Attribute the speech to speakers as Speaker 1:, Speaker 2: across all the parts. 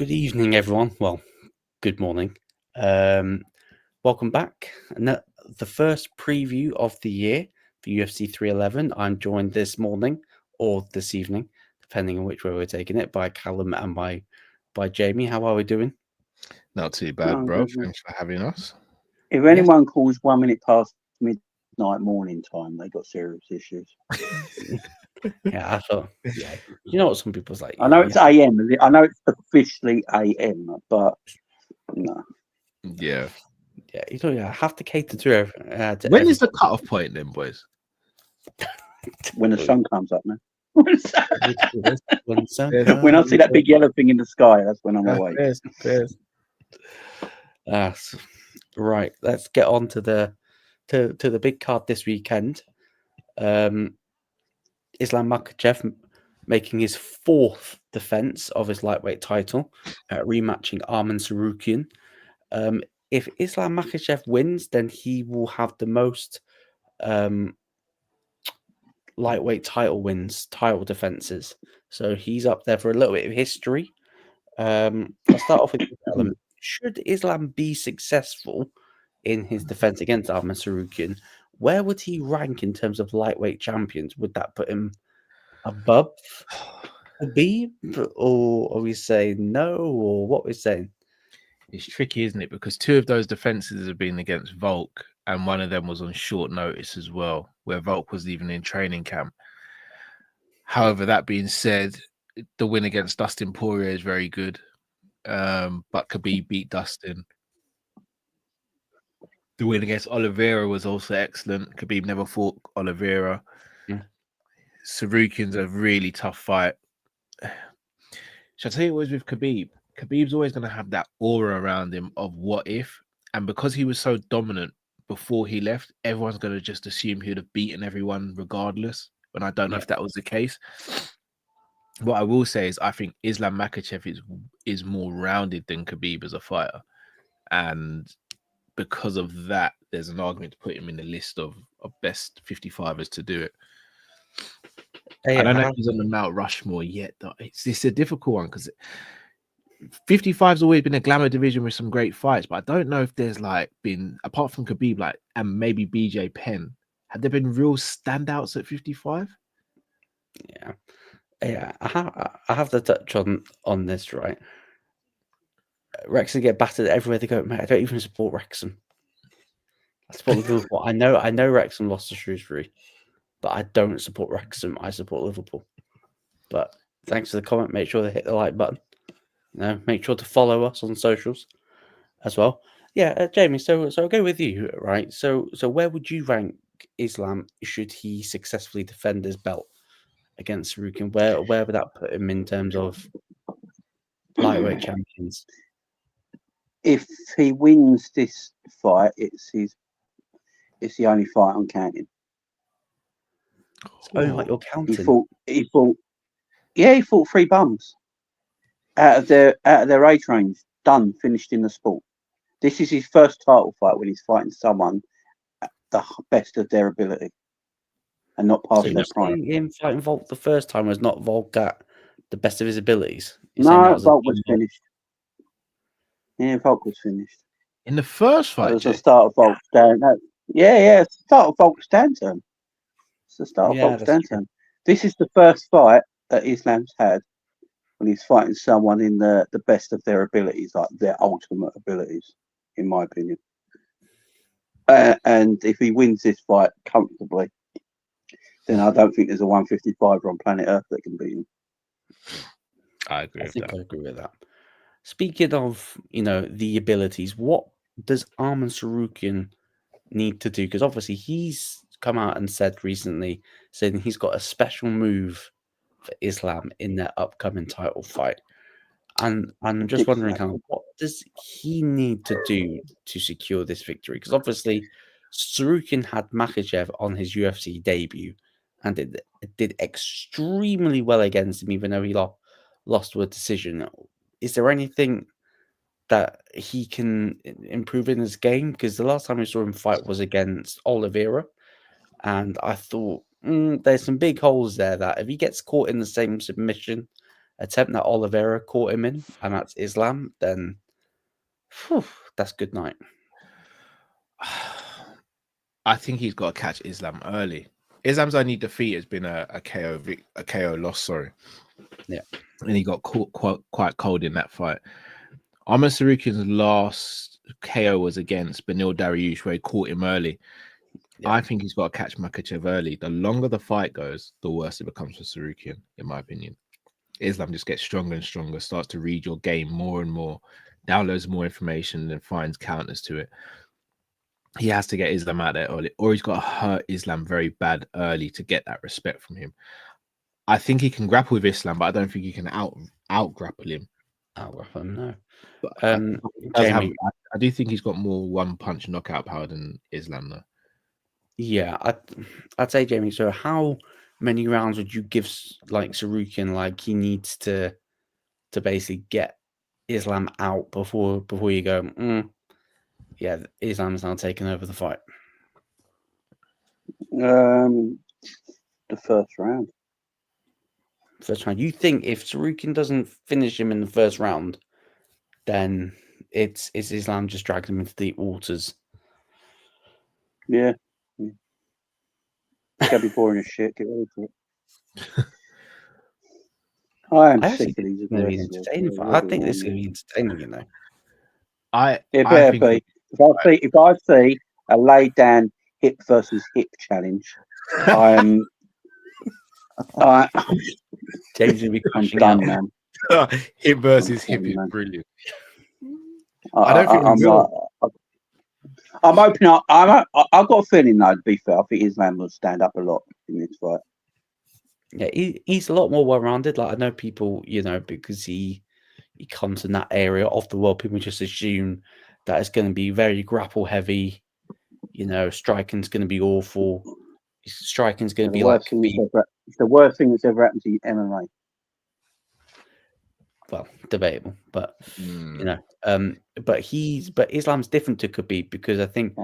Speaker 1: good evening, everyone. Well, good morning. Welcome back. And the first preview of the year for UFC 311. I'm joined this morning or this evening, depending on which way we're taking it, by Callum and by Jamie. How are we doing?
Speaker 2: Not too bad, bro. Thanks for having us.
Speaker 3: If anyone calls 1 minute past midnight morning time, they got serious issues.
Speaker 1: Yeah, I thought. Yeah, you know what some people's like.
Speaker 3: I know it's AM. I know it's officially AM, but no.
Speaker 2: Yeah.
Speaker 1: Yeah, you don't have to cater to everyone.
Speaker 2: When is the cutoff point then, boys?
Speaker 3: When the sun comes up, man.
Speaker 1: When
Speaker 3: I see that big yellow thing in the sky, that's when I'm awake.
Speaker 1: Right, let's get on to the big card this weekend. Islam Makhachev making his fourth defense of his lightweight title, rematching Arman Tsarukyan. If Islam Makhachev wins, then he will have the most lightweight title defenses. So he's up there for a little bit of history. I'll start off with Islam. Should Islam be successful in his defense against Arman Tsarukyan, where would he rank in terms of lightweight champions? Would that put him above Khabib, or are we saying no, or what we're saying?
Speaker 2: It's tricky, isn't it? Because two of those defenses have been against Volk, and one of them was on short notice as well, where Volk was even in training camp. However, that being said, the win against Dustin Poirier is very good, but Khabib beat Dustin. The win against Oliveira was also excellent. Khabib never fought Oliveira. Tsarukyan's a really tough fight. Shall I tell you what was with Khabib? Khabib's always going to have that aura around him of what if, and because he was so dominant before he left, everyone's going to just assume he'd have beaten everyone regardless, when I don't know if that was the case. What I will say is I think Islam Makhachev is more rounded than Khabib as a fighter, and because of that, there's an argument to put him in the list of best 55ers to do it. I don't know if he's on the Mount Rushmore yet, though. It's a difficult one because 55's always been a glamour division with some great fights, but I don't know if there's been, apart from Khabib, and maybe BJ Penn, have there been real standouts at 55?
Speaker 1: Yeah. I have to touch on this, right? Wrexham get battered everywhere they go. Mate, I don't even support Wrexham. I support Liverpool. I know Wrexham lost to Shrewsbury, but I don't support Wrexham. I support Liverpool. But thanks for the comment. Make sure to hit the like button. Make sure to follow us on socials as well. Yeah, Jamie. So I'll go with you, right? So where would you rank Islam should he successfully defend his belt against Tsarukyan? Where would that put him in terms of lightweight champions?
Speaker 3: If he wins this fight, it's the only fight I'm counting.
Speaker 1: Like you're counting.
Speaker 3: He fought 3 bums out of their age range. Done, finished in the sport. This is his first title fight when he's fighting someone at the best of their ability and not past their prime.
Speaker 1: Him fighting Volk the first time was not Volk at the best of his abilities.
Speaker 3: No, Volk was finished. Yeah, Volk was finished
Speaker 2: in the first fight.
Speaker 3: It was the start of Volk's down. Yeah, start of Volk's downturn. It's the start of Volk's downturn. This is the first fight that Islam's had when he's fighting someone in the best of their abilities, like their ultimate abilities, in my opinion. And if he wins this fight comfortably, then I don't think there's a 155 on planet Earth that can beat him.
Speaker 2: I agree
Speaker 1: with that. Speaking of, the abilities, what does Arman Tsarukyan need to do? Because obviously he's come out and said recently, saying he's got a special move for Islam in their upcoming title fight. And I'm just wondering, what does he need to do to secure this victory? Because obviously Tsarukyan had Makhachev on his UFC debut, and it did extremely well against him, even though he lost with a decision. Is there anything that he can improve in his game? Because the last time we saw him fight was against Oliveira, and I thought there's some big holes there that if he gets caught in the same submission attempt that Oliveira caught him in, and that's Islam, then that's good night.
Speaker 2: I think he's got to catch Islam early. Islam's only defeat has been a KO loss, sorry.
Speaker 1: Yeah.
Speaker 2: And he got caught quite cold in that fight. Arman Tsarukyan's last KO was against Beneil Dariush, where he caught him early. Yeah. I think he's got to catch Makhachev early. The longer the fight goes, the worse it becomes for Tsarukyan, in my opinion. Islam just gets stronger and stronger, starts to read your game more and more, downloads more information and finds counters to it. He has to get Islam out there early, or he's got to hurt Islam very bad early to get that respect from him. I think he can grapple with Islam, but I don't think he can out grapple him.
Speaker 1: Out grapple him, no.
Speaker 2: But
Speaker 1: Jamie,
Speaker 2: I do think he's got more one punch knockout power than Islam, though.
Speaker 1: Yeah, I'd say, Jamie. So, how many rounds would you give like Tsarukyan? Like he needs to basically get Islam out before you go. Yeah, Islam's now taking over the fight.
Speaker 3: The first round.
Speaker 1: First round. You think if Tsarukyan doesn't finish him in the first round, then it's Islam just dragging him into deep waters?
Speaker 3: Yeah. It's gonna be boring as shit. Get ready for it. I am sick of these.
Speaker 1: Gonna be entertaining. I think this is gonna be entertaining, you know.
Speaker 3: It better be. If I see a lay down hip versus hip challenge, I'm
Speaker 1: James will be crashing
Speaker 3: done,
Speaker 1: out.
Speaker 3: man.
Speaker 2: Hip versus hip is brilliant.
Speaker 3: I don't think I'm opening up. I've got a feeling, though, to be fair, I think Islam will stand up a lot in this fight.
Speaker 1: Yeah, he's a lot more well-rounded. Like I know people, you know, because he comes in that area of the world, people just assume that it's going to be very grapple heavy. You know, striking's going to be awful. Striking's going to be like
Speaker 3: it's the worst thing that's ever happened to MMA.
Speaker 1: Well, debatable, but you know, but Islam's different to Khabib because I think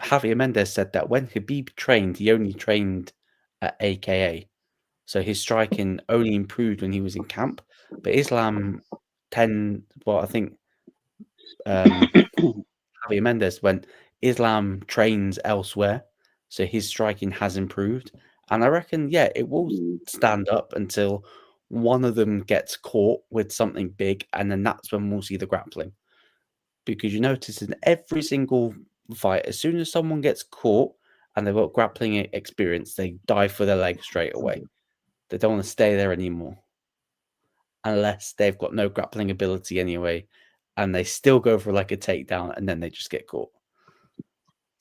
Speaker 1: Javier Mendez said that when Khabib trained, he only trained at AKA, so his striking only improved when he was in camp. But Islam I think Javier Mendez, when Islam trains elsewhere, so his striking has improved, and I reckon it will stand up until one of them gets caught with something big, and then that's when we'll see the grappling. Because you notice in every single fight, as soon as someone gets caught and they've got grappling experience, they dive for their leg straight away. They don't want to stay there anymore. Unless they've got no grappling ability anyway, and they still go for like a takedown, and then they just get caught.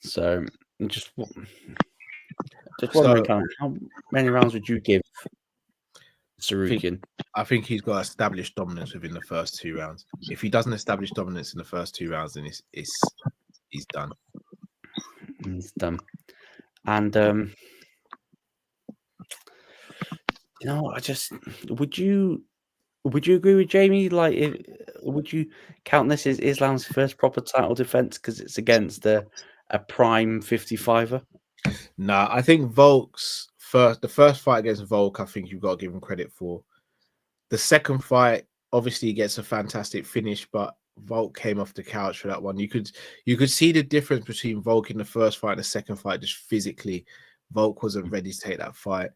Speaker 1: So, just wondering, how many rounds would you give Tsarukyan?
Speaker 2: I think he's got established dominance within the first 2 rounds. If he doesn't establish dominance in the first 2 rounds, then he's done.
Speaker 1: He's done. And you know, would you agree with Jamie? Like, would you count this as Islam's first proper title defense because it's against a prime 55er?
Speaker 2: Nah, I think Volk's the first fight against Volk, I think you've got to give him credit for. The second fight, obviously, he gets a fantastic finish, but Volk came off the couch for that one. You could see the difference between Volk in the first fight and the second fight, just physically. Volk wasn't ready to take that fight.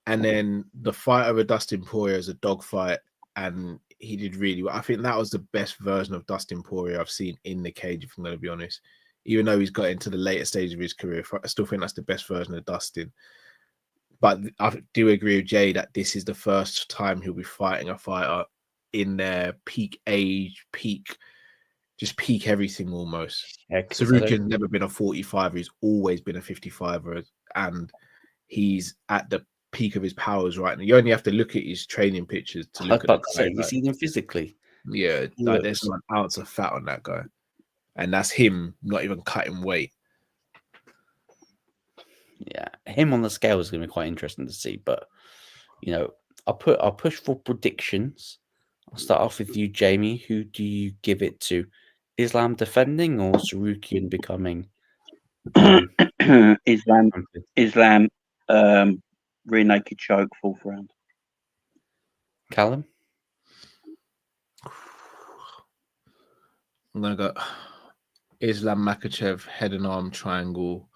Speaker 2: And then the fight over Dustin Poirier is a dogfight, and he did really well. I think that was the best version of Dustin Poirier I've seen in the cage, if I'm going to be honest. Even though he's got into the later stage of his career, I still think that's the best version of Dustin. But I do agree with Jay that this is the first time he'll be fighting a fighter in their peak age, peak everything almost. Tsarukyan's never been a 45er. He's always been a 55er, and he's at the peak of his powers right now. You only have to look at his training pictures to look at the guy.
Speaker 1: You see them physically.
Speaker 2: Yeah, like there's not an ounce of fat on that guy. And that's him not even cutting weight.
Speaker 1: Yeah, him on the scale is going to be quite interesting to see. But you know, I'll push for predictions. I'll start off with you, Jamie. Who do you give it to? Islam defending or Tsarukyan becoming?
Speaker 3: Islam rear naked choke 4th round.
Speaker 1: Callum?
Speaker 2: going to go Islam Makhachev, head and arm triangle,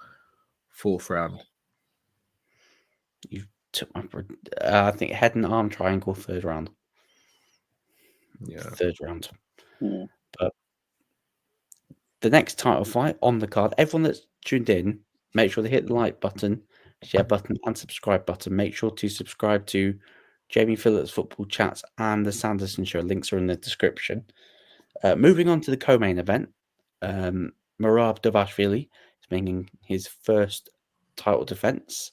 Speaker 2: 4th round.
Speaker 1: You took my... I think head and arm triangle, 3rd round.
Speaker 2: Yeah.
Speaker 1: 3rd round.
Speaker 3: Yeah.
Speaker 1: But the next title fight on the card, everyone that's tuned in, make sure they hit the like button, share button, and subscribe button. Make sure to subscribe to Jamie Phillips Football Chats and the Sanderson Show. Links are in the description. Moving on to the co-main event, Merab Dvalishvili is making his first title defense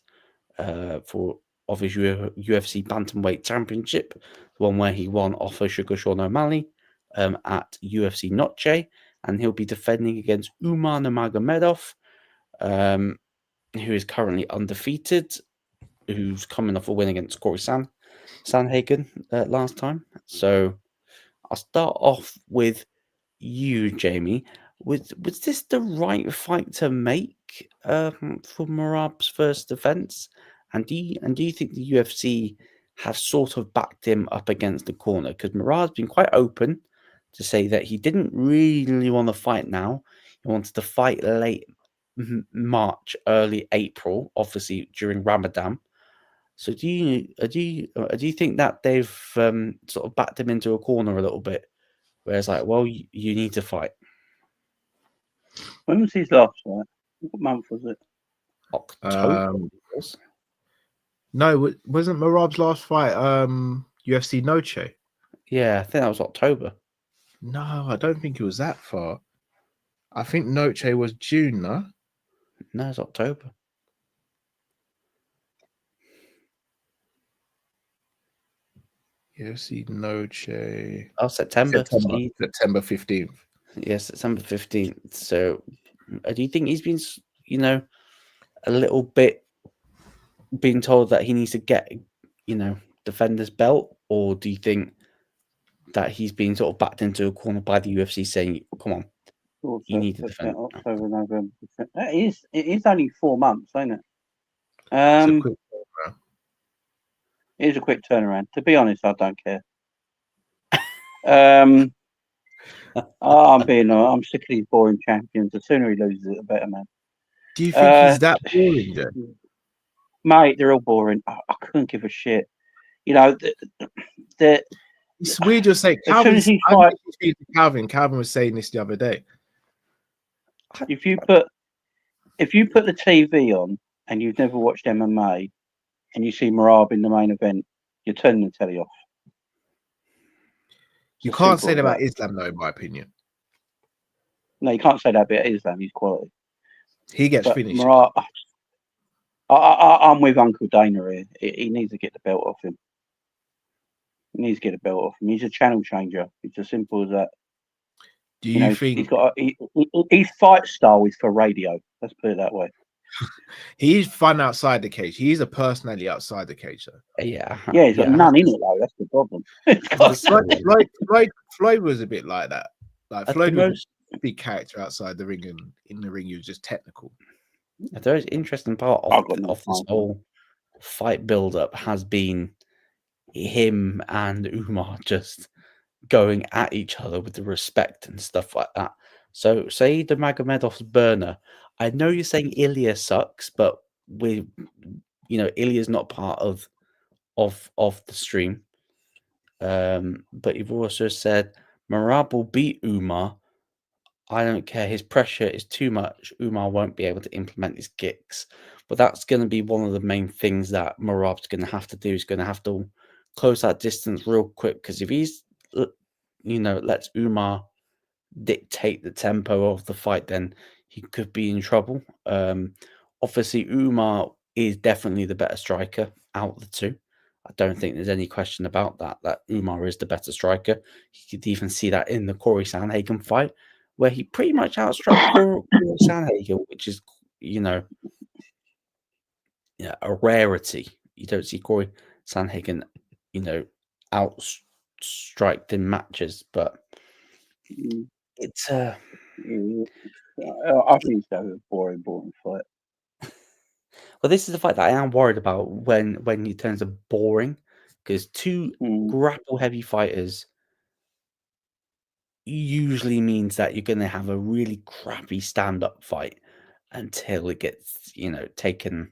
Speaker 1: for of his UFC Bantamweight Championship, the one where he won off of Sugar Sean O'Malley at UFC Noche, and he'll be defending against Umar Nurmagomedov, who is currently undefeated, who's coming off a win against Corey Sandhagen last time. So I'll start off with you, Jamie. Was this the right fight to make for Merab's first defense? And do you think the UFC have sort of backed him up against the corner? Because Merab's been quite open to say that he didn't really want to fight now. He wanted to fight late March, early April, obviously during Ramadan. So do you think that they've sort of backed him into a corner a little bit, where it's like, well, you need to fight?
Speaker 3: When was his last fight? What month was it?
Speaker 1: October.
Speaker 2: No, wasn't Merab's last fight UFC Noche?
Speaker 1: Yeah, I think that was October.
Speaker 2: No, I don't think it was that far. I think Noche was June, no?
Speaker 1: No, it's October.
Speaker 2: UFC Noche.
Speaker 1: Oh, September
Speaker 2: 15th.
Speaker 1: Yes, September 15th. So, do you think he's been, a little bit being told that he needs to get, defend this belt? Or do you think that he's been sort of backed into a corner by the UFC saying, come on, you need to defend?
Speaker 3: October, November. It is only 4 months, ain't it?
Speaker 2: It's a quick turnaround.
Speaker 3: It is a quick turnaround. To be honest, I don't care. I'm sick of these boring champions. The sooner he loses it, the better, man.
Speaker 2: Do you think he's that boring, then?
Speaker 3: Mate, they're all boring. I couldn't give a shit.
Speaker 2: It's weird you're saying Calvin was saying this the other day.
Speaker 3: If you put the TV on and you've never watched MMA and you see Merab in the main event, you're turning the telly off.
Speaker 2: You can't say that about Islam, though, in my opinion.
Speaker 3: No, you can't say that about Islam. He's quality.
Speaker 2: He gets finished.
Speaker 3: Merab, I'm with Uncle Dana here. He needs to get the belt off him. He needs to get the belt off him. He's a channel changer. It's as simple as that.
Speaker 2: Do you think
Speaker 3: he's got his fight style is for radio? Let's put it that way.
Speaker 2: He's fun outside the cage. He's a personality outside the cage, though.
Speaker 3: Yeah, he's got none in it though. That's the problem.
Speaker 2: Floyd was a bit like that. Like Floyd was a big character outside the ring, and in the ring he was just technical.
Speaker 1: The very interesting part of this whole fight build-up has been him and Umar just going at each other with the respect and stuff like that. So, say the Magomedov's burner. I know you're saying Ilya sucks, but Ilya's not part of the stream. But you've also said Merab will beat Umar. I don't care. His pressure is too much. Umar won't be able to implement his kicks. But that's going to be one of the main things that Merab's going to have to do. He's going to have to close that distance real quick, because if he's, lets Umar dictate the tempo of the fight, then he could be in trouble. Obviously, Umar is definitely the better striker out of the two. I don't think there's any question about that Umar is the better striker. You could even see that in the Corey Sandhagen fight, where he pretty much outstruck Corey Sandhagen, which is, a rarity. You don't see Corey Sandhagen, outstriked in matches, but it's I
Speaker 3: think it's a boring fight.
Speaker 1: Well, this is the fight that I am worried about when it turns to boring, because two grapple heavy fighters, usually means that you're going to have a really crappy stand-up fight until it gets, taken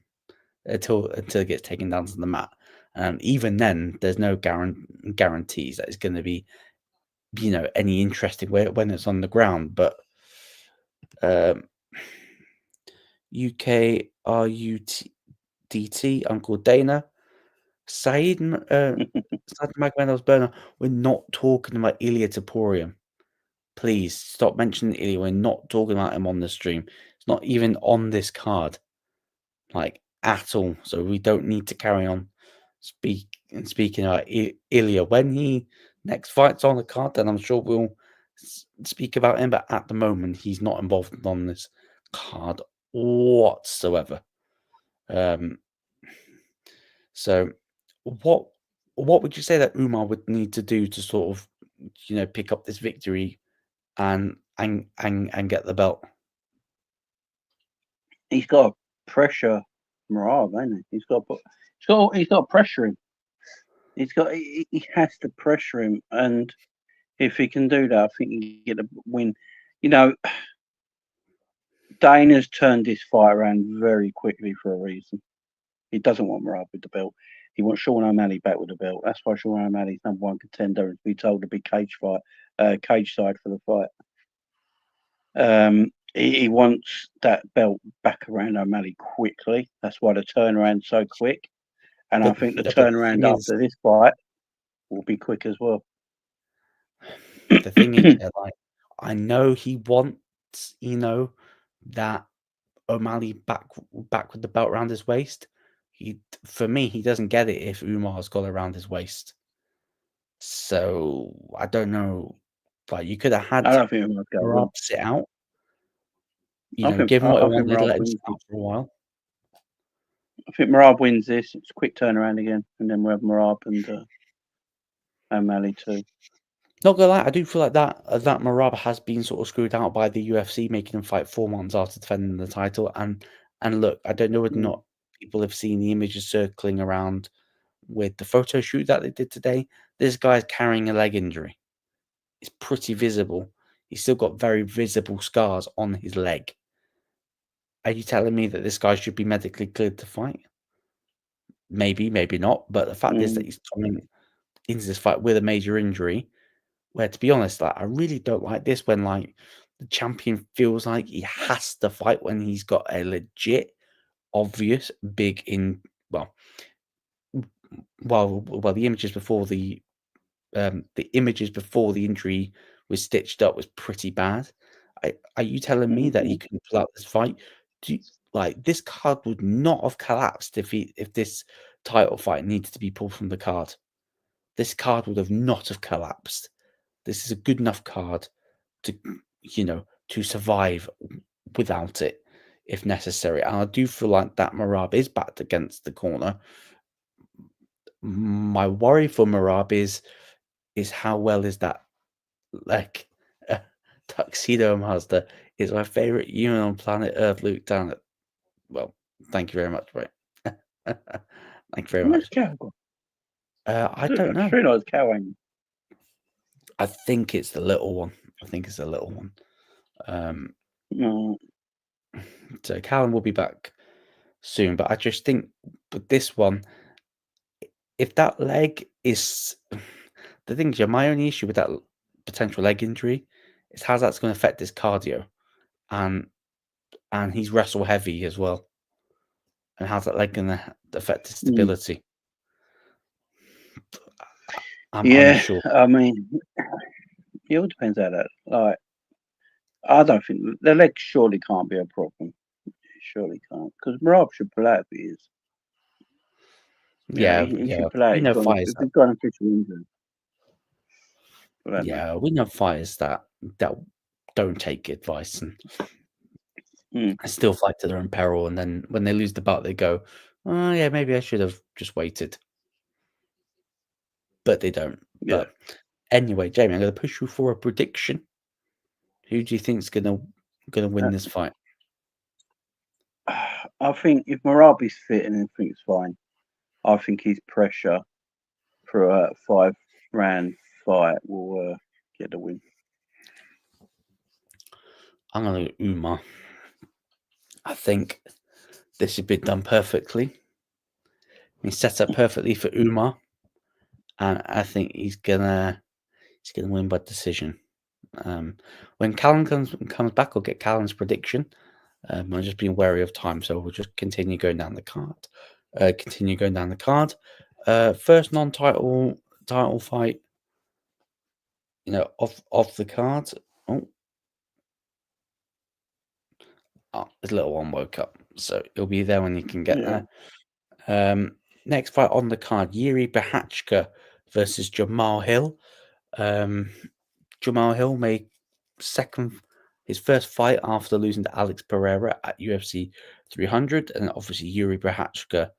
Speaker 1: until it gets taken down to the mat. And even then, there's no guarantees that it's going to be, any interesting way when it's on the ground. But UK RUDT, Uncle Dana, Said Magomedov's burner. We're not talking about Ilya Toporian. Please stop mentioning Ilya. We're not talking about him on the stream. It's not even on this card, like at all. So we don't need to carry on speaking about Ilya. When he next fights on the card, then I'm sure we'll speak about him. But at the moment, he's not involved on this card whatsoever. So what would you say that Umar would need to do to sort of, pick up this victory and get the belt?
Speaker 3: He's got to pressure Merab, hasn't he? He's got to pressure him. He has to pressure him, and if he can do that, I think he can get a win. Dana's turned this fight around very quickly for a reason. He doesn't want Merab with the belt. He wants Sean O'Malley back with the belt. That's why Sean O'Malley's #1 contender and to be told to be cage side for the fight. He wants that belt back around O'Malley quickly. That's why the turnaround's so quick. And I think the turnaround after this fight will be quick as well.
Speaker 1: The thing is, I know he wants, that O'Malley back with the belt around his waist. For me, he doesn't get it if Umar's got it around his waist. So I don't know. Like, you could have had Merab sit out. Given what I wanted, let him sit out for a while.
Speaker 3: I think Merab wins this. It's a quick turnaround again, and then we'll have Merab and O'Malley too.
Speaker 1: Not gonna lie, I do feel like that Merab has been sort of screwed out by the UFC, making him fight 4 months after defending the title. And look, I don't know whether or not people have seen the images circling around with the photo shoot that they did today. This guy's carrying a leg injury. It's pretty visible. He's still got very visible scars on his leg. Are you telling me that this guy should be medically cleared to fight? Maybe, maybe not. But the fact is that he's coming into this fight with a major injury, where, to be honest, I really don't like this when the champion feels like he has to fight when he's got a legit, obvious, big the images before the injury was stitched up was pretty bad. Are you telling me that he couldn't pull out this fight? This card would not have collapsed if this title fight needed to be pulled from the card. This card would have not have collapsed. This is a good enough card to survive without it if necessary. And I do feel like that Merab is backed against the corner. My worry for Merab is how well is that Tuxedo Master is my favorite human on planet Earth, Luke Downer. Well, thank you very much, right? Thank you very much. I don't know.
Speaker 3: It's cowing.
Speaker 1: I think it's the little one. So Callum will be back soon, but I just think with this one, if that leg is the thing, my only issue with that potential leg injury is how that's going to affect his cardio, and he's wrestle heavy as well, and how's that leg going to affect his stability? I'm unsure.
Speaker 3: I mean, it all depends how that. I don't think the leg surely can't be a problem. It surely can't, because Merab should pull out if he is. He should pull out.
Speaker 1: We know fighters.
Speaker 3: If he's got an official injury.
Speaker 1: We know fighters that don't take advice and still fight to their own peril, and then when they lose the bout, they go, "Oh yeah, maybe I should have just waited," but they don't.
Speaker 3: Yeah.
Speaker 1: But anyway, Jamie, I'm going to push you for a prediction. Who do you think is going to win this fight?
Speaker 3: I think if Merab is fit and everything's fine, I think his pressure for a 5-round fight will get the win.
Speaker 1: I'm going to go Umar. I think this has been done perfectly. He's set up perfectly for Umar, and I think he's gonna win by decision. When Callum comes back, I'll get Callum's prediction. I'm just being wary of time, so we'll just continue going down the card. First non-title fight, off the card. His little one woke up, so he'll be there when you can get there. Next fight on the card: Yuri Prochazka versus Jamal Hill. Jamal Hill made his first fight after losing to Alex Pereira at UFC 300, and obviously Yuri Prochazka.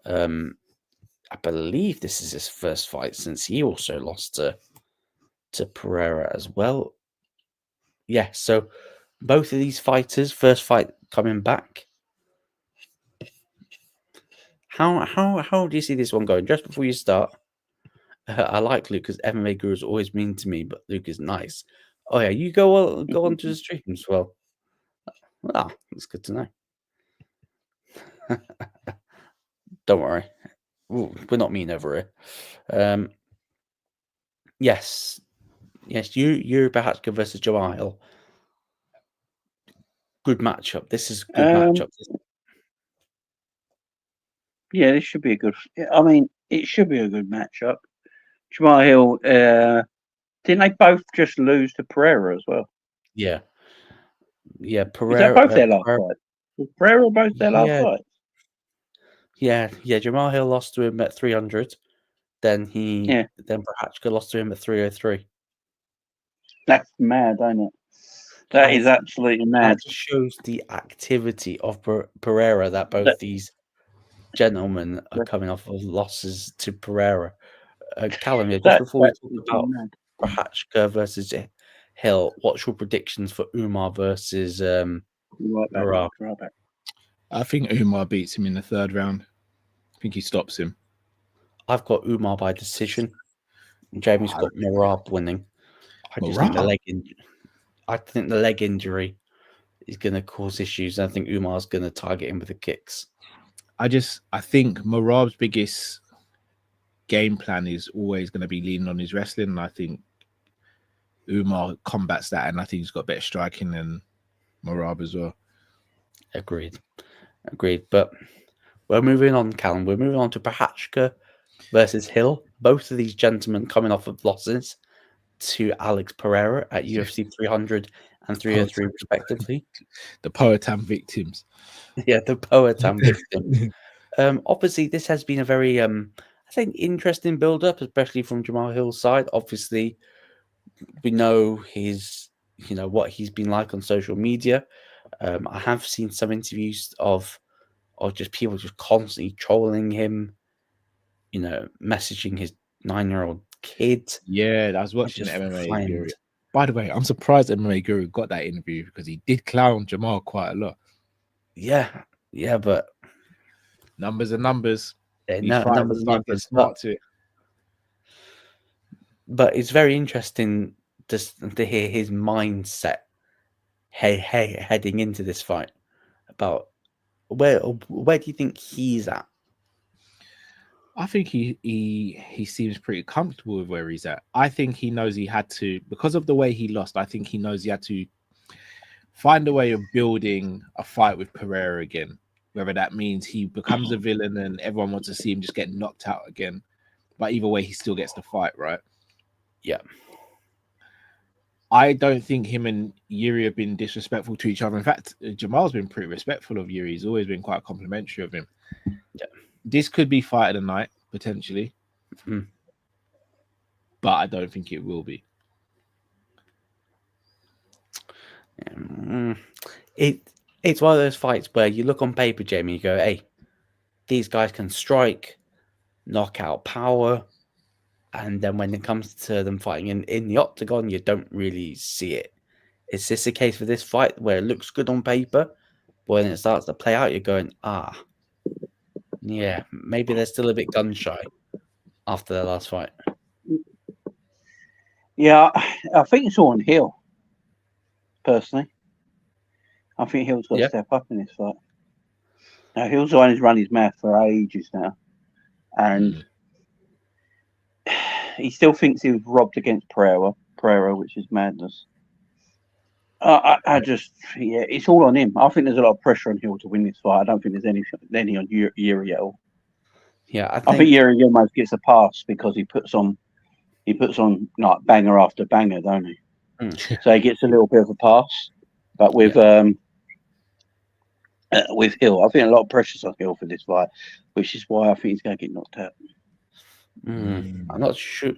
Speaker 1: I believe this is his first fight since he also lost to Pereira as well. Yeah, so both of these fighters, first fight coming back. How do you see this one going? Just before you start, I like Luke because MMA Guru is always mean to me, but Luke is nice. Oh yeah, you go on to the streams as well. That's good to know. Don't worry, we're not mean over here. Yes, Yuri Prochazka versus Jamal Hill. Good matchup. This is a good matchup.
Speaker 3: Yeah, this should be a good. I mean, it should be a good matchup. Jamal Hill, didn't they both just lose to Pereira as well?
Speaker 1: Yeah. Pereira.
Speaker 3: Is that both their last fight? Was Pereira both their last fights?
Speaker 1: Yeah. Jamal Hill lost to him at 300. Then Prochazka lost to him at 303.
Speaker 3: That's mad, ain't it? That is absolutely mad.
Speaker 1: That shows the activity of Pereira that both these gentlemen are coming off of losses to Pereira. Callum, just before we talk about Prochazka versus Hill, what's your predictions for Umar versus Merab?
Speaker 2: I think Umar beats him in the third round. I think he stops him.
Speaker 1: I've got Umar by decision. Jamie's got Merab winning. I think the leg injury is going to cause issues. I think Umar's going to target him with the kicks.
Speaker 2: I think Merab's biggest game plan is always going to be leaning on his wrestling, and I think Umar combats that, and I think he's got better striking than Merab as well.
Speaker 1: Agreed. But we're moving on, Callum. We're moving on to Prochazka versus Hill. Both of these gentlemen coming off of losses to Alex Pereira at UFC 300 and 303 respectively.
Speaker 2: The Poetam victims.
Speaker 1: Yeah, the Poetam victims. Obviously, this has been a very, I think, interesting build-up, especially from Jamal Hill's side. Obviously, we know what he's been like on social media. I have seen some interviews of just people just constantly trolling him, messaging his 9-year-old kid.
Speaker 2: Yeah, I was watching MMA Guru. By the way, I'm surprised MMA Guru got that interview because he did clown Jamal quite a lot.
Speaker 1: Yeah, but
Speaker 2: numbers are numbers.
Speaker 1: Numbers. But it's very interesting to hear his mindset heading into this fight. About where do you think he's at?
Speaker 2: I think he seems pretty comfortable with where he's at. I think he knows he had to, because of the way he lost, I think he knows he had to find a way of building a fight with Pereira again. Whether that means he becomes a villain and everyone wants to see him just get knocked out again. But either way, he still gets the fight, right?
Speaker 1: Yeah.
Speaker 2: I don't think him and Yuri have been disrespectful to each other. In fact, Jamal's been pretty respectful of Yuri. He's always been quite complimentary of him.
Speaker 1: Yeah.
Speaker 2: This could be fight of the night, potentially. But I don't think it will be.
Speaker 1: It's one of those fights where you look on paper, Jamie, you go, hey, these guys can strike, knock out power, and then when it comes to them fighting in the octagon, you don't really see it. Is this the case for this fight where it looks good on paper, but when it starts to play out, you're going, yeah, maybe they're still a bit gun shy after their last fight.
Speaker 3: Yeah, I think it's all on Hill, personally. I think Hill's got to step up in this fight. Now, Hill's always run his mouth for ages now, and he still thinks he was robbed against Pereira, which is madness. I just, it's all on him. I think there's a lot of pressure on Hill to win this fight. I don't think there's any on Yuri at all.
Speaker 1: Yeah,
Speaker 3: I think Yuri almost gets a pass because he puts on like banger after banger, don't he? So he gets a little bit of a pass. But with Hill, I think a lot of pressure's on Hill for this fight, which is why I think he's going to get knocked out.
Speaker 1: I'm not sure.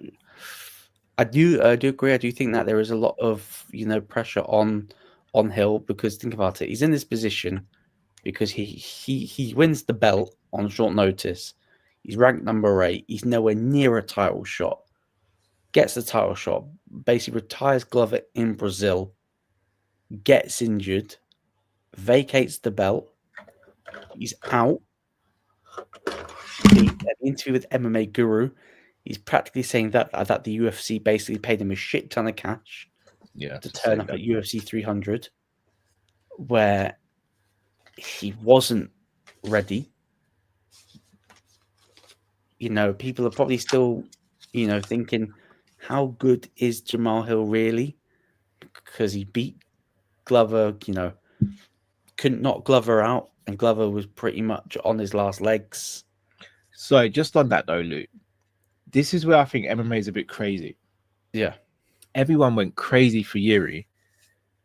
Speaker 1: I do agree. I do think that there is a lot of pressure on Hill, because think about it. He's in this position because he wins the belt on short notice. He's ranked number 8. He's nowhere near a title shot. Gets the title shot. Basically retires Glover in Brazil. Gets injured. Vacates the belt. He's out. An interview with MMA Guru. He's practically saying that the UFC basically paid him a shit ton of cash to turn up at UFC 300, where he wasn't ready. People are probably still, thinking, how good is Jamal Hill really? Because he beat Glover, couldn't knock Glover out, and Glover was pretty much on his last legs.
Speaker 2: So just on that though, Luke, this is where I think MMA is a bit crazy.
Speaker 1: Yeah.
Speaker 2: Everyone went crazy for Yuri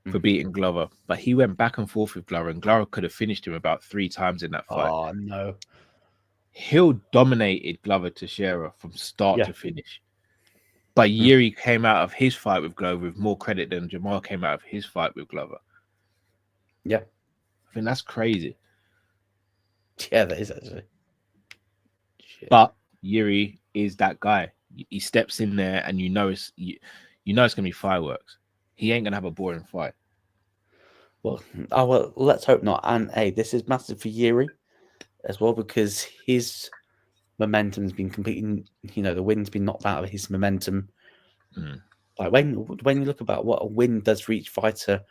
Speaker 2: for beating Glover, but he went back and forth with Glover, and Glover could have finished him about 3 times in that fight.
Speaker 1: Oh, no.
Speaker 2: Hill dominated Glover Teixeira from start to finish. But Yuri came out of his fight with Glover with more credit than Jamal came out of his fight with Glover.
Speaker 1: Yeah.
Speaker 2: I think that's crazy.
Speaker 1: Yeah, that is actually. Shit.
Speaker 2: But Yuri is that guy. He steps in there and it's going to be fireworks. He ain't going to have a boring fight.
Speaker 1: Well, let's hope not. And hey, this is massive for Yuri as well, because his momentum's been completely, the wind's been knocked out of his momentum. Like when you look about what a win does for each fighter,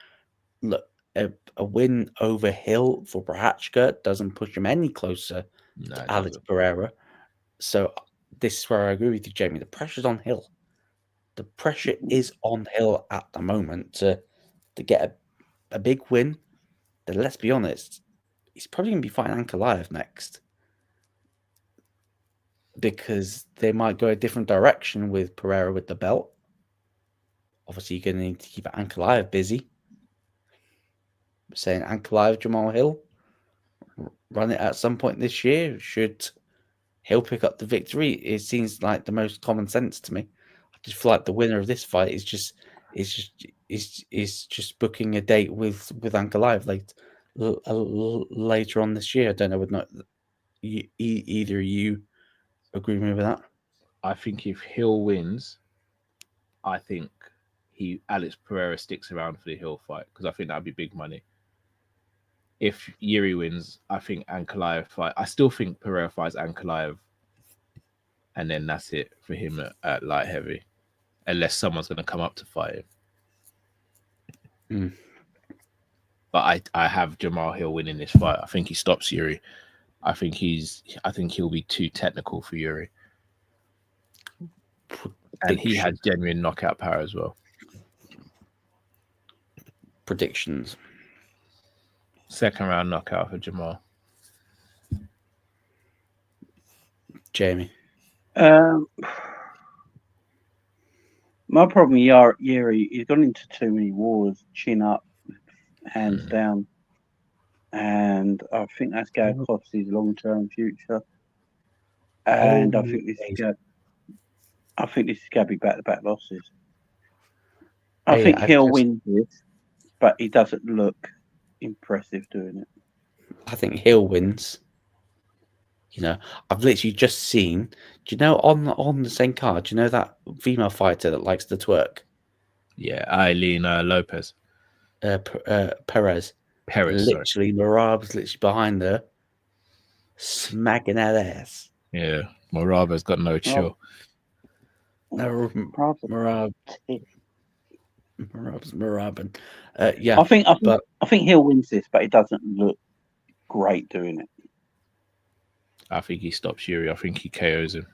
Speaker 1: look, a win over Hill for Prochazka doesn't push him any closer to Alex Pereira. So this is where I agree with you, Jamie. The pressure's on Hill. The pressure is on Hill at the moment to get a big win. Then let's be honest, he's probably going to be fighting Ankalaev next, because they might go a different direction with Pereira with the belt. Obviously, you're going to need to keep Ankalaev busy. Saying Ankalaev, Jamal Hill, run it at some point this year. Should Hill pick up the victory? It seems like the most common sense to me. I just feel like the winner of this fight is just booking a date with Ankalaev later on this year. I don't know whether either of you agree with me with that.
Speaker 2: I think if Hill wins, I think Alex Pereira sticks around for the Hill fight, because I think that'd be big money. If Yuri wins, I think Ankalaev fight. I still think Pereira fights Ankalaev, and then that's it for him at light heavy, unless someone's going to come up to fight him. But I have Jamal Hill winning this fight. I think he stops Yuri. I think he'll be too technical for Yuri, and he has genuine knockout power as well.
Speaker 1: Predictions.
Speaker 2: Second round knockout for Jamal.
Speaker 1: Jamie.
Speaker 3: My problem with Yuri, he's gone into too many wars, chin up, hands down, and I think that's going to cost his long-term future. And I think this is going to be back-to-back losses. I think Hill wins this, but he doesn't look impressive doing it.
Speaker 1: I think Hill wins. I've literally just seen. Do you know on the same card? Do you know that female fighter that likes to twerk?
Speaker 2: Yeah, Eileen Lopez.
Speaker 1: Perez. Literally, Morab's literally behind her, smacking that ass.
Speaker 2: Yeah, Moraba's got no chill.
Speaker 1: No, Morab. Muraban. Yeah,
Speaker 3: I think Hill wins this, but it doesn't look great doing it.
Speaker 2: I think he stops Yuri. I think he KOs him.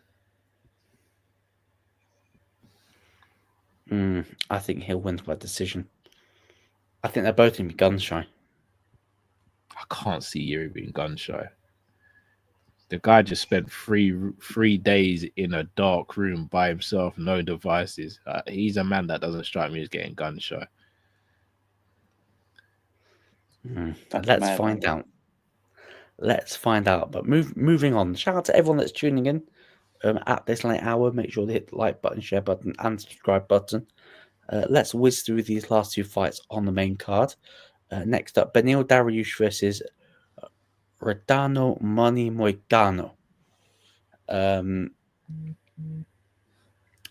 Speaker 1: I think Hill wins by decision. I think they're both going to be gun shy.
Speaker 2: I can't see Yuri being gun shy. The guy just spent three days in a dark room by himself, no devices. He's a man that doesn't strike me as getting gun shy.
Speaker 1: Let's find out. Let's find out. But moving on. Shout out to everyone that's tuning in at this late hour. Make sure to hit the like button, share button, and subscribe button. Let's whiz through these last two fights on the main card. Next up, Beneil Dariush versus Radano Money Moicano.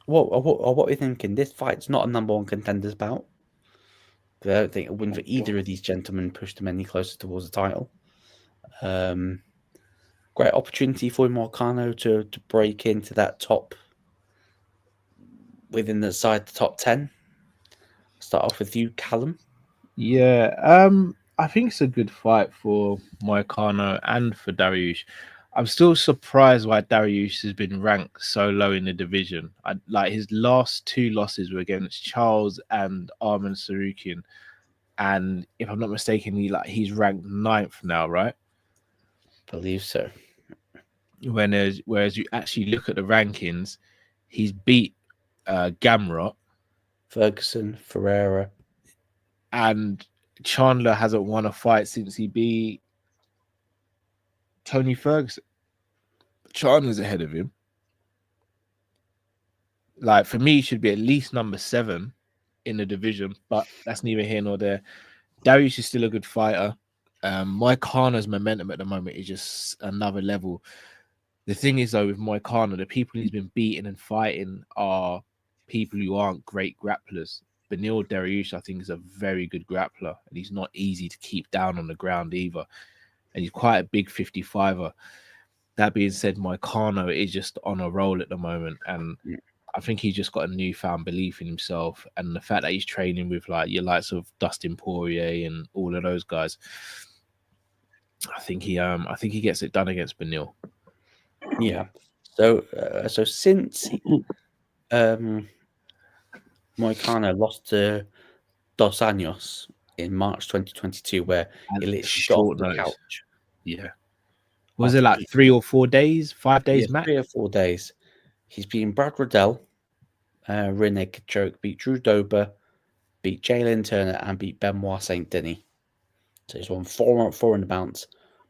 Speaker 1: What are you thinking? This fight's not a number one contender's bout. I don't think a win for either of these gentlemen pushed them any closer towards the title. Great opportunity for Moicano to break into that top, within the top 10. Start off with you, Callum.
Speaker 2: Yeah, I think it's a good fight for Moicano and for Dariush. I'm still surprised why Dariush has been ranked so low in the division. Like his last two losses were against Charles and Arman Tsarukyan, and if I'm not mistaken, he's ranked 9th now, right?
Speaker 1: Believe so.
Speaker 2: Whereas you actually look at the rankings, he's beat Gamrot,
Speaker 1: Ferguson, Ferreira,
Speaker 2: and Chandler hasn't won a fight since he beat Tony Ferguson. Chandler's ahead of him. Like, for me, he should be at least number 7 in the division, but that's neither here nor there. Dariush is still a good fighter. Moicano's momentum at the moment is just another level. The thing is, though, with Moicano, the people he's been beating and fighting are people who aren't great grapplers. Beneil Dariush, I think, is a very good grappler, and he's not easy to keep down on the ground either. And he's quite a big 55er. That being said, Moicano is just on a roll at the moment, and I think he's just got a newfound belief in himself, and the fact that he's training with like your likes of Dustin Poirier and all of those guys. I think he gets it done against Beneil.
Speaker 1: Yeah. So since Moicano lost to Dos Anjos in March 2022, where he literally got off the couch.
Speaker 2: Yeah. Was it like 3 or 4 days, 5 days max?
Speaker 1: 3 or 4 days. He's beaten Brad Riddell, Rene Kachoke, beat Drew Dober, beat Jalen Turner, and beat Benoit Saint Denis. So he's won 4 in the bounce.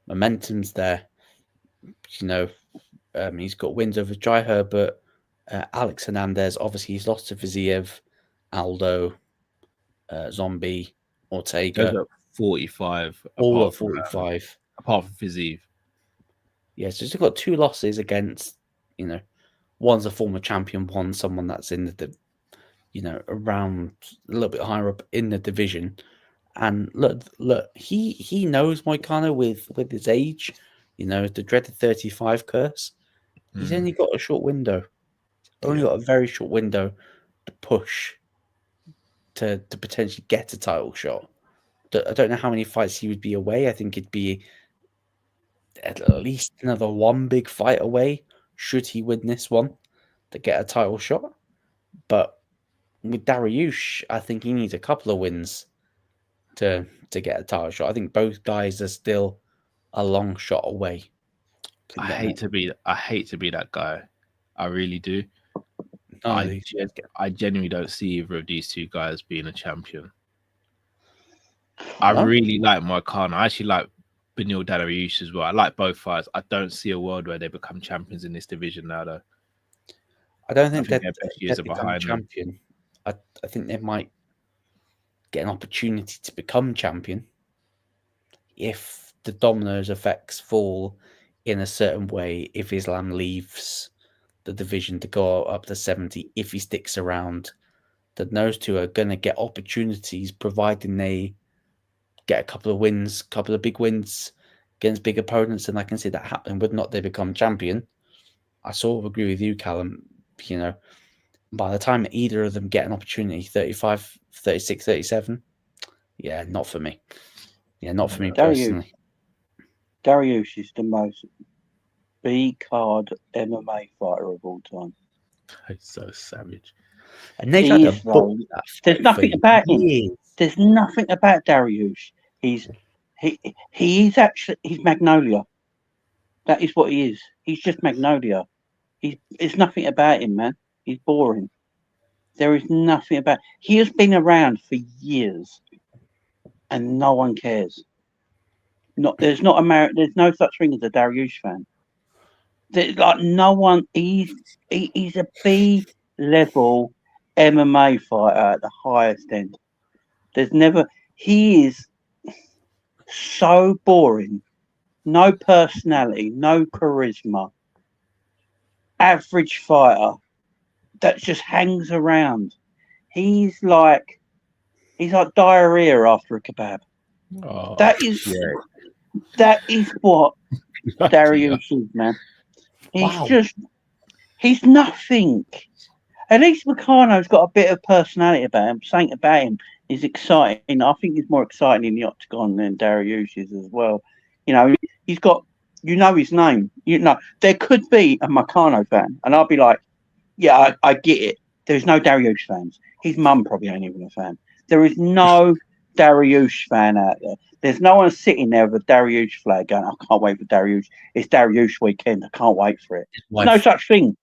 Speaker 1: Momentum's there. You know, he's got wins over Jai Herbert, Alex Hernandez. Obviously, he's lost to Viziev, Aldo, Zombie, Ortega.
Speaker 2: Those are 45.
Speaker 1: All at 45.
Speaker 2: Apart from Viziev.
Speaker 1: Yeah, so he's got 2 losses against, one's a former champion, one's someone that's in the, around a little bit higher up in the division. And look, he knows Moicano with his age, the dreaded 35 curse. He's only got a short window. Only got a very short window to push to potentially get a title shot. I don't know how many fights he would be away. I think it'd be at least another one big fight away, should he win this one, to get a title shot. But with Dariush, I think he needs a couple of wins to get a title shot. I think both guys are still a long shot away.
Speaker 2: I hate to be that guy. I really do. I genuinely don't see either of these two guys being a champion. I really like Moicano. I actually like Beneil Dariush as well. I like both fights. I don't see a world where they become champions in this division now, though.
Speaker 1: I don't think they're become champion. I think they might get an opportunity to become champion if the dominoes effects fall in a certain way. If Islam leaves the division to go up to 70, if he sticks around, then those two are going to get opportunities, providing they get a couple of big wins against big opponents, and I can see that happening. Whether or not they become champion, I sort of agree with you, Callum. by the time either of them get an opportunity, 35, 36, 37, yeah, not for me. Yeah, not for me personally.
Speaker 3: Dariush is the most B-card MMA fighter of all time.
Speaker 2: He's so savage.
Speaker 1: And they've had a book.
Speaker 3: There's nothing about him. There's nothing about Dariush. He is actually Magnolia. That is what he is. He's just Magnolia. There's nothing about him, man. He's boring. There is nothing about. He has been around for years, and no one cares. There's no such thing as a Dariush fan. Like no one. He's a B level MMA fighter at the highest end. There's never. He is so boring. No personality, no charisma. Average fighter that just hangs around. He's like diarrhea after a kebab.
Speaker 2: Oh,
Speaker 3: that is what Dariush is, man. He's nothing. At least Meccano's got a bit of personality about him. Something about him is exciting. I think he's more exciting in the octagon than Dariush is as well. You know, he's got, his name. There could be a Meccano fan, and I'll be like, yeah, I get it. There's no Dariush fans. His mum probably ain't even a fan. There is no Dariush fan out there. There's no one sitting there with a Dariush flag going, I can't wait for Dariush. It's Dariush weekend. I can't wait for it. There's no such thing.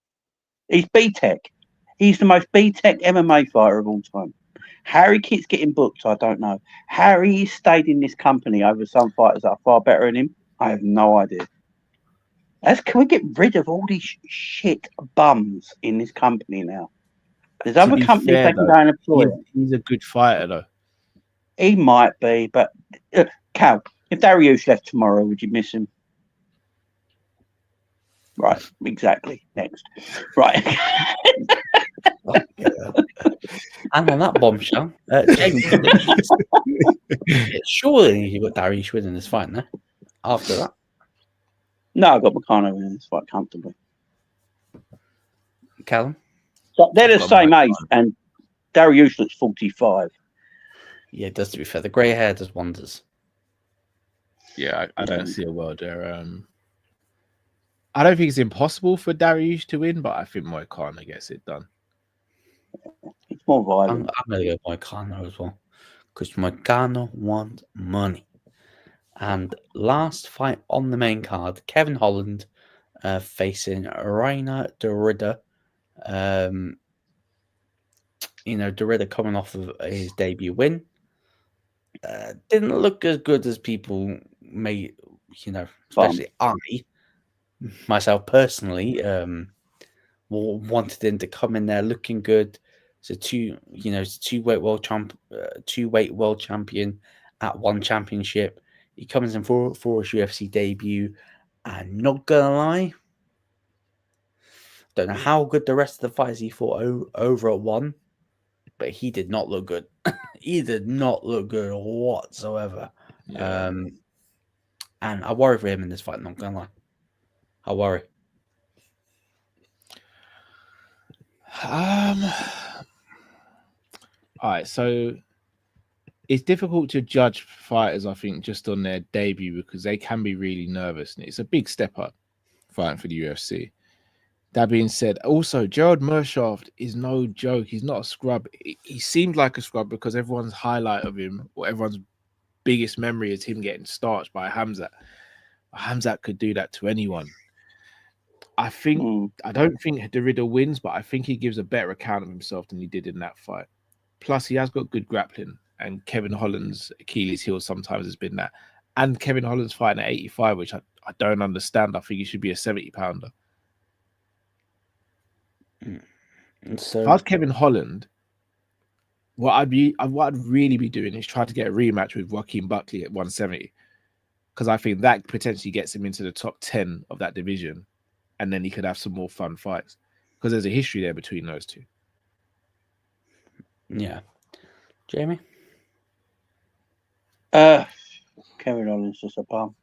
Speaker 3: He's B-Tech. He's the most B-Tech MMA fighter of all time. Harry keeps getting booked. I don't know. Harry stayed in this company over some fighters that are far better than him. I have no idea. Can we get rid of all these shit bums in this company now? There's other companies they can go and employ.
Speaker 2: He's a good fighter, though.
Speaker 3: He might be, but Cal, if Dariush left tomorrow, would you miss him? Right, exactly. Next. Right.
Speaker 1: And on that bombshell, Jamie, surely you got Dariush winning this fight, no? After that.
Speaker 3: No, I've got Meccano winning this fight comfortably.
Speaker 1: Callum?
Speaker 3: So they're the same age, and Dariush looks 45.
Speaker 1: Yeah, it does, to be fair. The grey hair does wonders.
Speaker 2: Yeah, I don't see a world there. I don't think it's impossible for Dariush to win, but I think Moicano gets it done.
Speaker 3: It's more violent.
Speaker 1: I'm going to go Moicano as well, because Moicano wants money. And last fight on the main card, Kevin Holland facing Rainer Derrida. Derrida coming off of his debut win. Didn't look as good as people may, especially I, myself personally, wanted him to come in there looking good. So two-weight world champion at one championship. He comes in for his UFC debut, and not gonna lie, don't know how good the rest of the fights he fought over at one, but he did not look good. He did not look good whatsoever. Yeah. And I worry for him in this fight, not gonna lie. I worry.
Speaker 2: All right, so it's difficult to judge fighters, I think, just on their debut because they can be really nervous. And it's a big step up fighting for the UFC. That being said, also, Gerald Meerschaft is no joke. He's not a scrub. He seemed like a scrub because everyone's highlight of him, or everyone's biggest memory is him getting starched by Hamzat. Hamzat could do that to anyone. I don't think Derrida wins, but I think he gives a better account of himself than he did in that fight. Plus, he has got good grappling, and Kevin Holland's Achilles heel sometimes has been that. And Kevin Holland's fighting at 85, which I don't understand. I think he should be a 70-pounder. So, if I was Kevin Holland, what I'd really be doing is try to get a rematch with Joaquin Buckley at 170, because I think that potentially gets him into the top 10 of that division, and then he could have some more fun fights because there's a history there between those two.
Speaker 1: Yeah, Jamie.
Speaker 3: Kevin Holland's just a bum.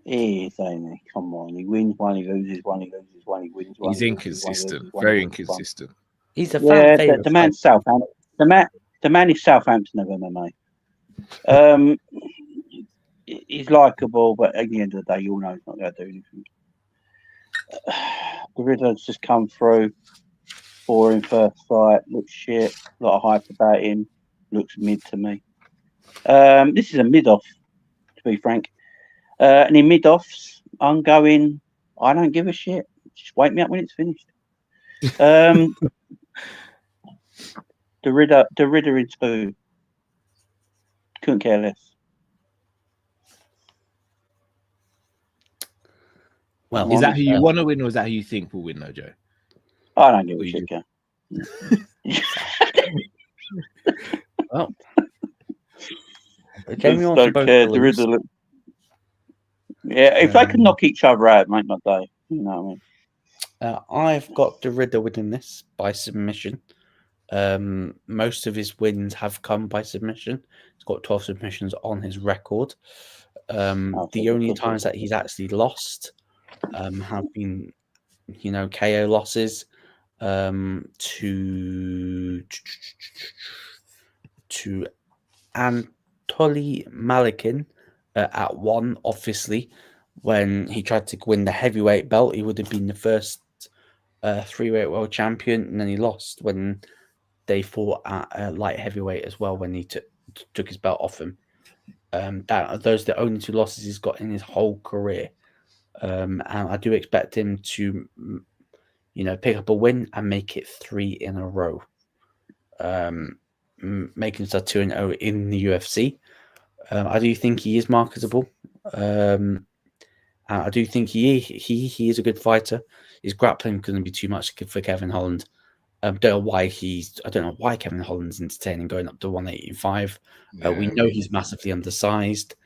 Speaker 3: He is, ain't he? Come on. He wins one, he loses one, he loses one, he wins one.
Speaker 2: He's inconsistent. Very inconsistent.
Speaker 1: He's a fan favorite.
Speaker 3: The man's Southampton. The man is Southampton of MMA. He's likable, but at the end of the day, you all know he's not going to do anything. The Riddler's just come through. Boring first fight. Looks shit. A lot of hype about him. Looks mid to me. This is a mid-off, to be frank. And in mid-offs, I'm going, I don't give a shit. Just wake me up when it's finished. The Riddler in 2. Couldn't care less.
Speaker 1: Well,
Speaker 2: is that who you want to win, or is that who you think will win, though, Joe?
Speaker 3: I don't give a shit, Joe.
Speaker 1: Well, Jamie wants to both
Speaker 3: the Riddler. Yeah, if they can knock each other out, make my day. You know what I mean?
Speaker 1: I've got the Riddler winning this by submission. Most of his wins have come by submission. He's got 12 submissions on his record. The only times that he's actually lost have been, KO losses to Anatoly Malikin at 1. Obviously, when he tried to win the heavyweight belt, he would have been the first 3-weight world champion, and then he lost when they fought at light heavyweight as well, when he took his belt off him. Those are the only 2 losses he's got in his whole career. And I do expect him to, pick up a win and make it 3 in a row. Making himself 2-0 in the UFC. I do think he is marketable. I do think he is a good fighter. His grappling couldn't be too much for Kevin Holland. I don't know why Kevin Holland's entertaining going up to 185. We know he's massively undersized,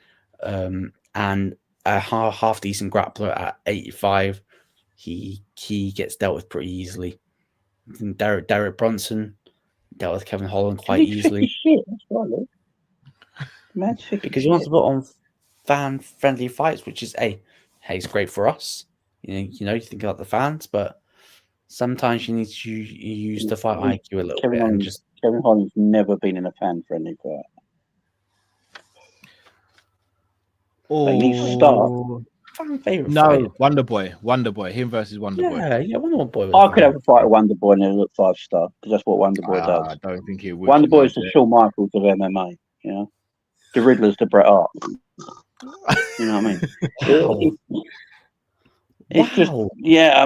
Speaker 1: and a half decent grappler at 85. He gets dealt with pretty easily. Derek Brunson dealt with Kevin Holland quite easily.
Speaker 3: Shit, that's right,
Speaker 1: because he wants to put on fan-friendly fights, which is it's great for us. You think about the fans, but sometimes you need to use the fight IQ a little bit.
Speaker 3: Kevin Holland's never been in a fan-friendly fight.
Speaker 2: Oh,
Speaker 3: he needs to start.
Speaker 1: Fan favorite.
Speaker 2: No, Wonder Boy, him versus Wonder Boy.
Speaker 1: Yeah, Wonder Boy.
Speaker 3: I could have a fight with Wonder Boy and it'll look 5-star because that's what Wonder Boy does.
Speaker 2: I don't think it would.
Speaker 3: Wonder Boy's the Shawn Michaels of MMA. The Riddler's the Bret Hart. You know what I mean? It's just, yeah.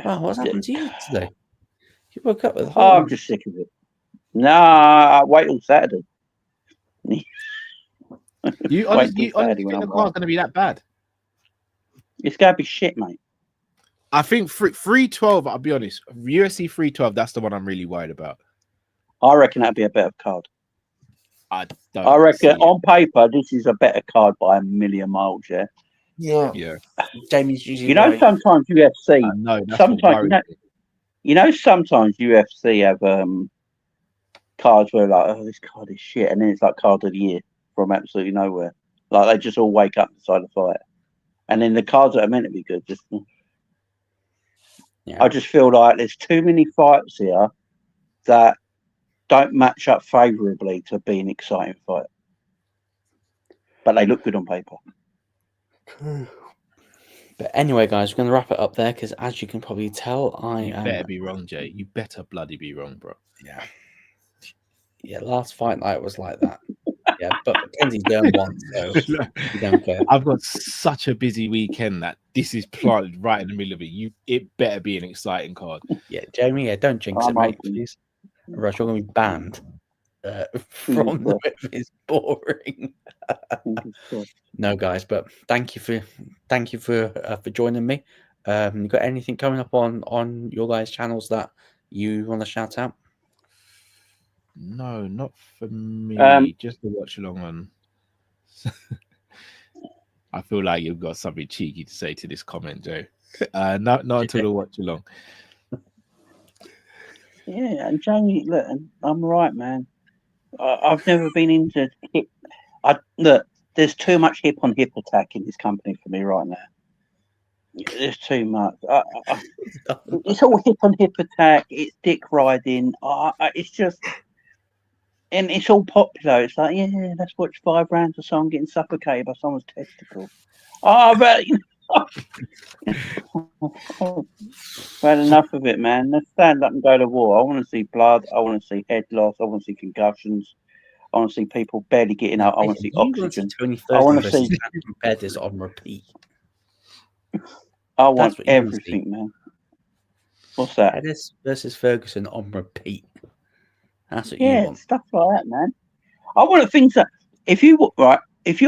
Speaker 1: Wow, what's happened to you today? You woke up with.
Speaker 3: I'm just sick of it. Nah, wait till Saturday.
Speaker 2: You honestly think the card's going to be that bad?
Speaker 3: It's going to be shit, mate.
Speaker 2: I think 312. I'll be honest. UFC 312. That's the one I'm really worried about.
Speaker 3: I reckon that'd be a better card.
Speaker 2: I
Speaker 3: reckon on paper this is a better card by a million miles. Yeah.
Speaker 1: Jamie's usually.
Speaker 3: Sometimes UFC. Sometimes sometimes UFC have cards where like, this card is shit, and then it's like card of the year from absolutely nowhere. Like they just all wake up inside the fight, and then the cards that are meant to be good just. I just feel like there's too many fights here that don't match up favourably to be an exciting fight, but they look good on paper.
Speaker 1: But anyway, guys, we're going to wrap it up there because, as you can probably tell,
Speaker 2: You better be wrong, Jay. You better bloody be wrong, bro.
Speaker 1: Yeah. Last fight night was like that. Yeah, but Mackenzie's done one, so you don't care.
Speaker 2: I've got such a busy weekend that this is planted right in the middle of it. It better be an exciting card.
Speaker 1: Yeah, Jamie. Yeah, don't jinx it, mate, please. Otherwise, you're going to be banned from the whip. It's boring. No, guys, but thank you for joining me. You got anything coming up on your guys' channels that you want to shout out?
Speaker 2: No, not for me. Just to watch along on. I feel like you've got something cheeky to say to this comment, Joe. Not until the watch along. Yeah,
Speaker 3: and Jamie, look, I'm right, man. I've never been into Look, there's too much hip on hip attack in this company for me right now. There's too much. It's all hip on hip attack. It's dick riding. It's just, and it's all popular. It's like, yeah, let's watch 5 rounds of someone getting suffocated by someone's testicle. But I've had enough of it, man. Let's stand up and go to war. I want to see blood. I want to see head loss. I want to see concussions. I want to see people barely getting up. I want to see oxygen.
Speaker 1: I want to see competitors on repeat.
Speaker 3: I want everything, man. What's that?
Speaker 1: Pettis versus Ferguson on repeat. That's what you want.
Speaker 3: Stuff like that, man. I want to think that if you're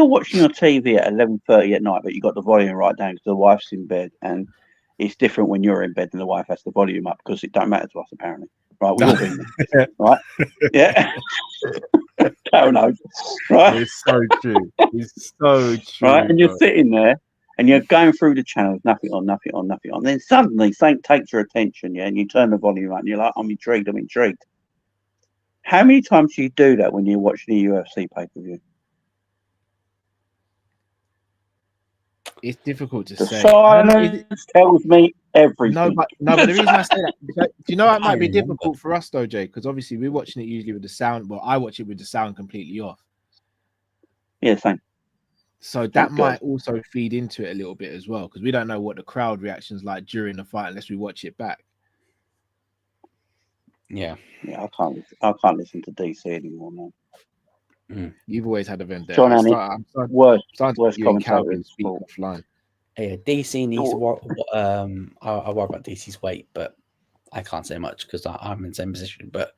Speaker 3: watching your TV at 11:30 at night, but you got the volume right down because the wife's in bed, and it's different when you're in bed and the wife has the volume up because it don't matter to us apparently. Right, we've all been there. Right? Yeah. Hell no. Right?
Speaker 2: It's so true. It's so true.
Speaker 3: Right? And you're sitting there and you're going through the channels, nothing on. Then suddenly something takes your attention, and you turn the volume up and you're like, I'm intrigued. How many times do you do that when you're watching a UFC pay-per-view?
Speaker 2: It's difficult to
Speaker 3: the
Speaker 2: say.
Speaker 3: Silence tells me everything.
Speaker 2: No, but the reason I say that, do you know it might be difficult for us though, Jay? Because obviously we're watching it usually with the sound. Well, I watch it with the sound completely off.
Speaker 3: Yeah, same.
Speaker 2: So that might also feed into it a little bit as well, because we don't know what the crowd reaction's like during the fight unless we watch it back.
Speaker 1: Yeah,
Speaker 3: I can't listen to DC anymore, man.
Speaker 2: You've always had a vendetta.
Speaker 3: John Anik, worst commentator in sport.
Speaker 2: Offline.
Speaker 1: Yeah, DC needs to I worry about DC's weight, but I can't say much because I'm in the same position. But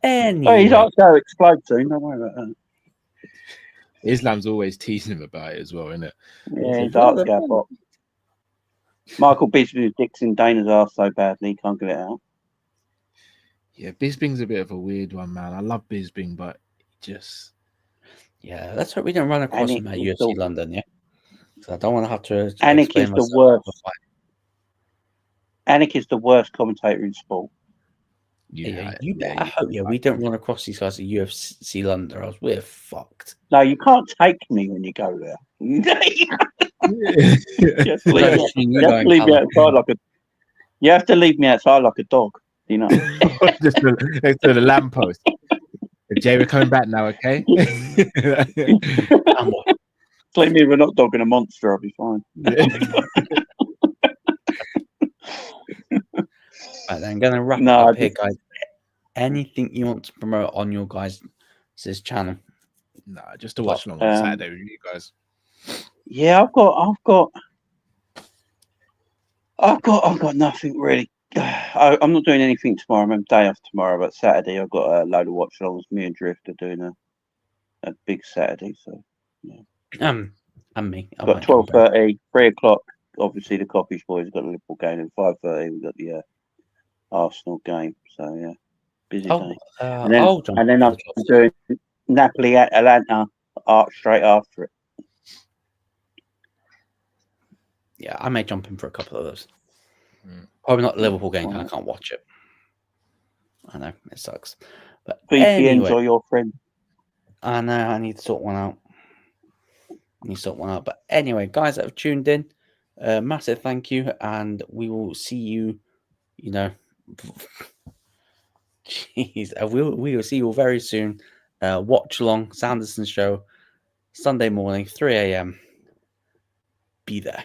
Speaker 1: anyway,
Speaker 3: he's going to explode soon. Don't worry about that.
Speaker 2: Islam's always teasing him about it as well, isn't it?
Speaker 3: Yeah, he's out of Michael Bisping's Dixon Dana's ass so badly he can't get it out.
Speaker 2: Yeah, Bisping's a bit of a weird one, man. I love Bisping, but just...
Speaker 1: Yeah, let's hope we don't run across him at UFC London, yeah? So I don't want to have to
Speaker 3: Anik is the worst. Anik is the worst commentator in sport.
Speaker 1: Yeah, you better hope we don't run across these guys at UFC London, or else we're fucked.
Speaker 3: No, you can't take me when you go there. You have to leave me outside like a dog, you know.
Speaker 2: Just next to the lamppost. Jay, we're coming back now, okay?
Speaker 3: Leave me with a hot dog and a monster, I'll be fine.
Speaker 1: Right, then I'm going to wrap up here, guys. Anything you want to promote on your guys' channel?
Speaker 2: No, just to watch along on Saturday with you guys.
Speaker 3: Yeah, I've got nothing really. I'm not doing anything tomorrow. I'm on day off tomorrow, but Saturday I've got a load of watch alongs. Me and Drift are doing a big Saturday, so yeah.
Speaker 1: And me.
Speaker 3: I've got 12:30, 3 o'clock. Obviously, the Coppish boys got a Liverpool game, and 5:30 we've got the Arsenal game. So yeah, busy day. And then I'm doing Napoli at Atlanta straight after it.
Speaker 1: Yeah, I may jump in for a couple of those. Probably not the Liverpool game. I can't watch it. I know it sucks, but
Speaker 3: VPNs are your friend.
Speaker 1: I know. I need to sort one out. But anyway, guys that have tuned in, massive thank you, and we will see you. You know, jeez, we will see you all very soon. Watch along Sanderson Show, Sunday morning, 3 a.m. Be there.